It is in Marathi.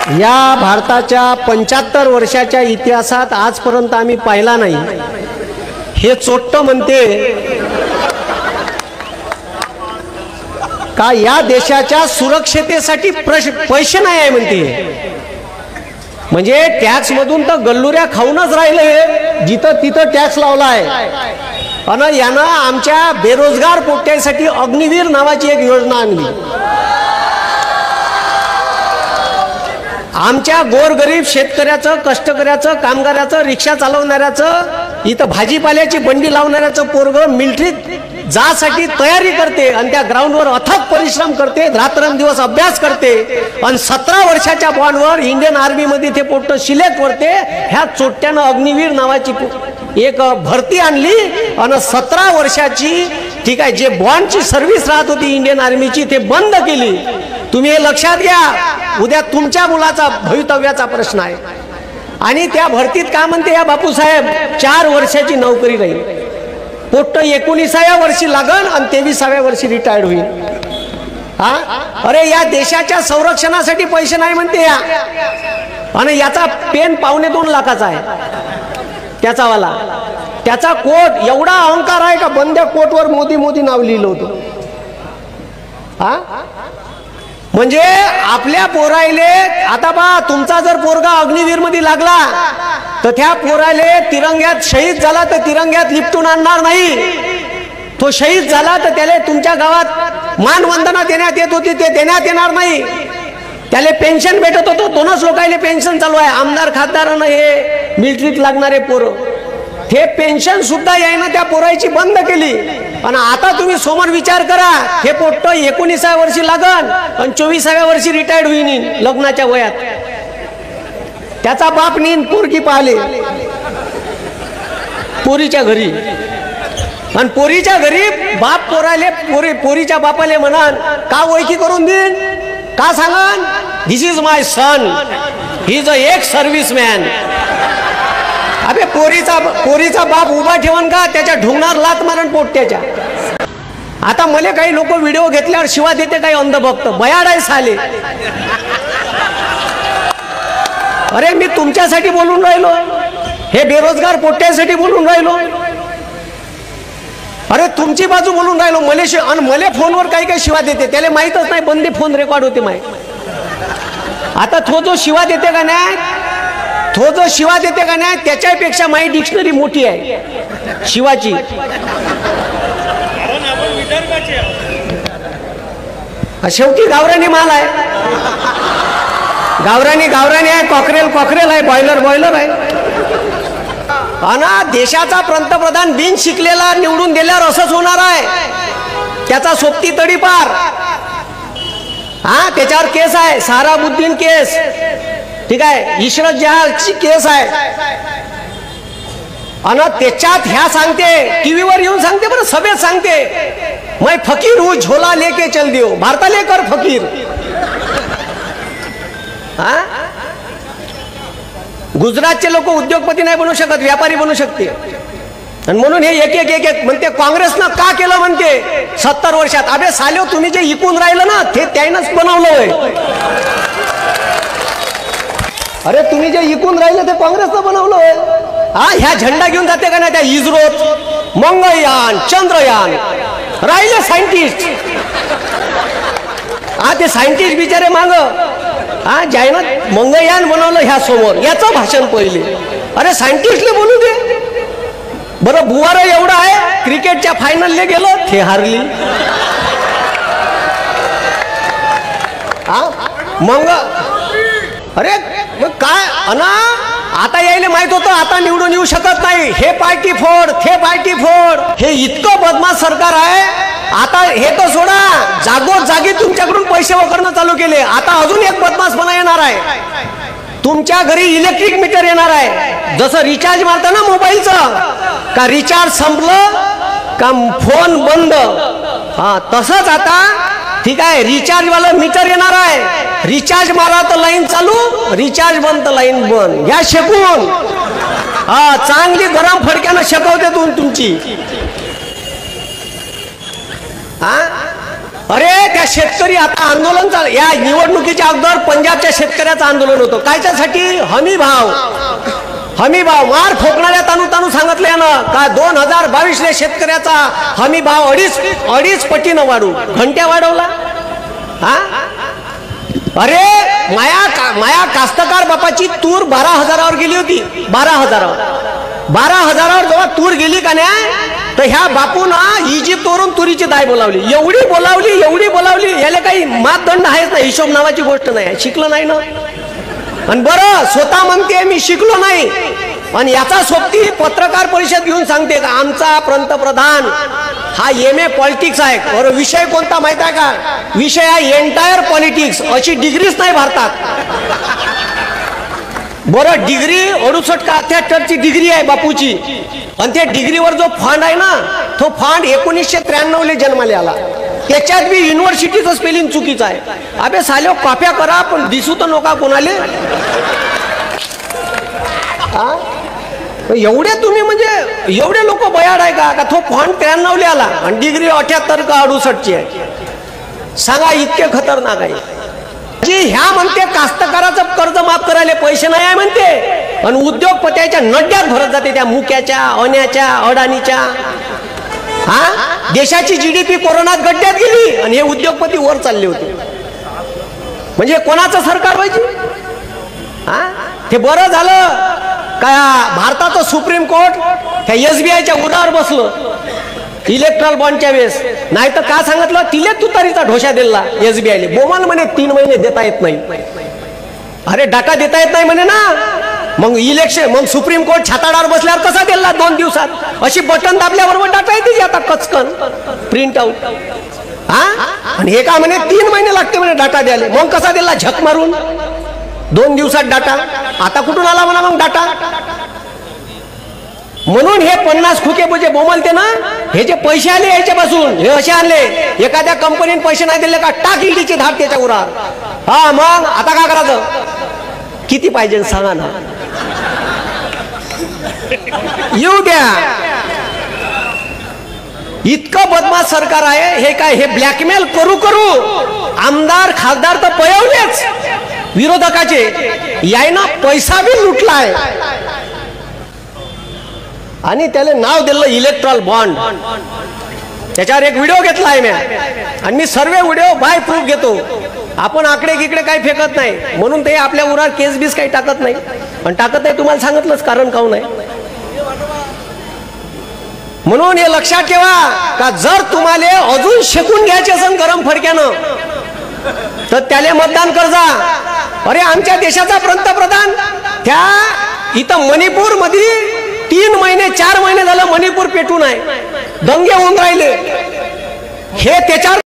या भारताच्या 75 वर्षाच्या इतिहासात आजपर्यंत आम्ही पाहिला नाही। हे चोट्ट म्हणते का या देशाच्या सुरक्षतेसाठी पैसे नाही आहे म्हणते। म्हणजे टॅक्स मधून तर गल्लुऱ्या खाऊनच राहिले, जिथं तिथं टॅक्स लावलाय। आणि यानं आमच्या बेरोजगार पोट्ट्यासाठी अग्निवीर नावाची एक योजना आणली। आमच्या गोरगरीब शेतकऱ्याचं, कष्टकऱ्याचं, कामगाराचं, रिक्षा चालवणाऱ्याचं, इथं भाजीपाल्याची बंडी लावणाऱ्याचं पोरग मिलिटरीत जासाठी तयारी करते आणि त्या ग्राउंडवर अथक परिश्रम करते, रात्रंदिवस अभ्यास करते आणि 17 वर्षाच्या बॉन्डवर इंडियन आर्मी मध्ये ते पोट्ट सिलेक्ट करते। ह्या चोट्ट्यानं अग्निवीर नावाची एक भरती आणली आणि 17 वर्षाची ठीक आहे जे बॉन्डची सर्व्हिस राहत होती इंडियन आर्मीची ते बंद केली। तुम्ही हे लक्षात घ्या, उद्या तुमच्या मुलाचा भवितव्याचा प्रश्न आहे। आणि त्या भरतीत का म्हणते या बापूसाहेब 4 वर्षाची नोकरी राहील, पोट्ट 19व्या वर्षी लागन आणि 23व्या वर्षी रिटायर्ड होईल। हा अरे या देशाच्या संरक्षणासाठी पैसे नाही म्हणते या। आणि याचा पेन 2.25 लाखाचा आहे त्याचा वाला, त्याचा कोट एवढा अहंकार आहे का बंद्या कोटवर मोदी मोदी नाव लिहिलं होतं। हा म्हणजे आपल्या पोरायले आता बा तुमचा जर पोरगा अग्निवीर मध्ये लागला तर त्या पोराले तिरंग्यात शहीद झाला तर तिरंग्यात लिपटून आणणार नाही। तो शहीद झाला तर त्याला तुमच्या गावात मानवंदना देण्यात येत होती ते देण्यात येणार नाही। त्याला पेन्शन भेटत होतं, 2च लोकांना पेन्शन चालू आहे। आमदार खासदारांना हे मिलिटरीत लागणारे पोरं हे पेन्शन सुद्धा यायनं त्या पोरायची बंद केली। आणि आता तुम्ही समोर विचार करा, हे पोट्ट 19व्या वर्षी लागन आणि 24व्या वर्षी रिटायर्ड होईन लग्नाच्या वयात। त्याचा बाप नीन पोरगी पाहिले पोरीच्या घरी आणि पोरीच्या घरी बाप पोराले पोरीच्या बापाले म्हणान का ओळखी करून देईन, का सांगन this is my son, he is a ex serviceman. अबे पोरीचा बाप उभा ठेवून का त्याच्या ढुंगणार लात मारण पोट्ट्याच्या। आता मला काही लोक व्हिडिओ घेतल्यावर शिवा देते, काही अंधभक्त बयाड आहे साले। अरे मी तुमच्यासाठी बोलून राहिलो, हे बेरोजगार पोट्ट्यासाठी बोलून राहिलो। अरे तुमची बाजू बोलून राहिलो, मला फोनवर काही काही शिवा देते, त्याला माहीतच नाही बंदे फोन रेकॉर्ड होते माय। आता तो जो शिवा देते का नाही, तो जो शिवा देते का नाही त्याच्यापेक्षा माझी डिक्शनरी मोठी आहे शिवाची। शेवटी गावरानी माल आहे, गावरानी आहे, कॉकरेल आहे, बॉयलर आहे। आणि देशाचा पंतप्रधान बिन शिकलेला निवडून दिल्यावर असंच होणार आहे, त्याचा सोबती तडीपार। हा त्याच्यावर केस आहे, सहाराबुद्दीन केस, ठीक आहे, इशरत जहालची केस आहे। आणि त्याच्यात ह्या सांगते, टीव्हीवर येऊन सांगते, बरं सभेत सांगते, मैं फकीर हूं झोला लेके चल दियो, भारताले कर फकीर। हा गुजरातचे लोक उद्योगपती नाही बनू शकत, व्यापारी बनू शकते। आणि म्हणून हे एक म्हणते काँग्रेसनं का केलं म्हणते 70 वर्षात। अबे साले तुम्ही जे इकून राहिलं ना ते त्यानंच बनवलं होय। अरे तुम्ही जे इकून राहिलं ते काँग्रेसनं बनवलं होय। हा ह्या झेंडा घेऊन जाते का नाही त्या इस्रोत, मंगळयान, चंद्रयान, राहिले सायंटिस्ट। हा ते सायंटिस्ट बिचारे माग हा ज्यानं मंगळयान बनवलं ह्या समोर याचं भाषण पहिले। अरे सायंटिस्टले बोलू दे बरं। बुवार एवढं आहे, क्रिकेटच्या फायनलले गेलो ते हारली। हा मग अरे मग काय अना आता यायला माहित होतं आता निवडून येऊ शकत नाही, हे पार्टी फोड ते पार्टी फोड, हे इतकं बदमाश सरकार आहे। आता हे तर सोडा, जागोजागी तुमच्याकडून पैसे वगैरे चालू केले। आता अजून एक बदमाशपणा येणार आहे, तुमच्या घरी इलेक्ट्रिक मीटर येणार आहे। जसं रिचार्ज मारता ना मोबाईलचं, का रिचार्ज संपलं का फोन बंद, हा तसंच आता ठीक आहे रिचार्ज वाला मीटर येणार आहे। रिचार्ज मारा तर लाईन चालू, रिचार्ज बंद तर लाईन बंद। या शेकून हा चांगली गरम फडक्यानं शेकवते तुमची। हा अरे त्या शेतकरी आता आंदोलन या निवडणुकीच्या अगोदर पंजाबच्या शेतकऱ्याचं आंदोलन होतं कायच्यासाठी हमी भाव मार फोकणाऱ्या तानू सांगितलं यानं का 2022 शेतकऱ्याचा हमी भाव अडीच पटीनं वाढू घंट्या वाढवला हा अरे माया कास्तकार बापाची तूर 12,000वर गेली होती 12,000वर जेव्हा तूर गेली का नाही तर ह्या बापून इजिप्तवरून तुरीची दाय बोलावली एवढी बोलावली याला काही मापदंड आहेच ना हिशोब नावाची गोष्ट नाही शिकलं नाही ना आणि बरं स्वतः म्हणते मी शिकलो नाही आणि याचा सोबती पत्रकार परिषद घेऊन सांगते का आमचा पंतप्रधान हा MA पॉलिटिक्स आहे बरं विषय कोणता माहित आहे का विषय आहे एंटायर पॉलिटिक्स अशी डिग्रीच नाही भारतात बरं डिग्री 68 का 78ची डिग्री आहे बापूची आणि त्या डिग्रीवर जो फंड आहे ना तो फंड 1993 जन्माला आला त्याच्यात बी युनिव्हर्सिटीचं स्पेलिंग चुकीचं आहे अबे साले कॉप्या करा पण दिसू तर नका कोणाले एवढे तुम्ही म्हणजे एवढे लोक बयाड आहे का तो फंड 93 आला आणि डिग्री 78 का 68ची आहे सांगा इतके खतरनाक आहे जी ह्या म्हणते कास्तकाराचं कर्ज माफ करायला पैसे नाही आहे म्हणते आणि उद्योगपत्याच्या नड्यात भरत जाते त्या मुक्याच्या अण्याच्या अडाणीच्या देशाची GDP कोरोनात गड्ड्यात गेली आणि हे उद्योगपती वर चालले होते म्हणजे कोणाचं सरकार व्हायची ते बरं झालं का भारताचं सुप्रीम कोर्ट त्या SBIच्या उरावर बसलं इलेक्ट्रॉल बॉन्डच्या वेळेस नाही तर का सांगितलं तिले तुतारीचा ढोशा दिला SBIले बोमाल म्हणे 3 महिने देता येत नाही अरे डाटा देता येत नाही म्हणे ना मग मग सुप्रीम कोर्ट छाताडावर बसल्यावर कसा दिला 2 दिवसात अशी बटन दाबल्याबरोबर डाटा येते आता कचकन प्रिंट आउट आणि हे का म्हणे 3 महिने लागते म्हणे डाटा द्यायला मग कसा दिला झक मारून 2 दिवसात डाटा आता कुठून आला म्हणा मग डाटा म्हणून हे 50 खुके म्हणजे बोमलते ना हे जे पैसे आले याच्यापासून हे असे आणले एखाद्या कंपनीने पैसे नाही दिले का टाक ईडीची धाड त्याच्या उरावर मग आता काय करायचं किती पाहिजे सांगा ना येऊ द्या इतकं बदमाश सरकार आहे हे काय हे ब्लॅकमेल करू आमदार खासदार तर पळवलेच विरोधकाचे यायना पैसा बी लुटलाय आणि त्याला नाव दिलं इलेक्ट्रॉल बॉन्ड त्याच्यावर एक व्हिडिओ घेतला आहे मी आणि मी सर्व व्हिडिओ बाय प्रूफ घेतो आपण आकडे गिकडे काही फेकत नाही म्हणून ते आपल्या उरावर केस बीस काही टाकत नाही आणि टाकत नाही तुम्हाला सांगितलंच कारण काहून नाही म्हणून हे लक्षात ठेवा का जर तुम्हाला अजून शेकून घ्यायचे असेल गरम फडक्यानं तर त्याला मतदान करजा अरे आमच्या देशाचा पंतप्रधान त्या इथं मणिपूर मध्ये 3 महिने 4 महिने झालं मणिपूर पेटून आहे दंगे होऊन राहिले हे त्याच्यावर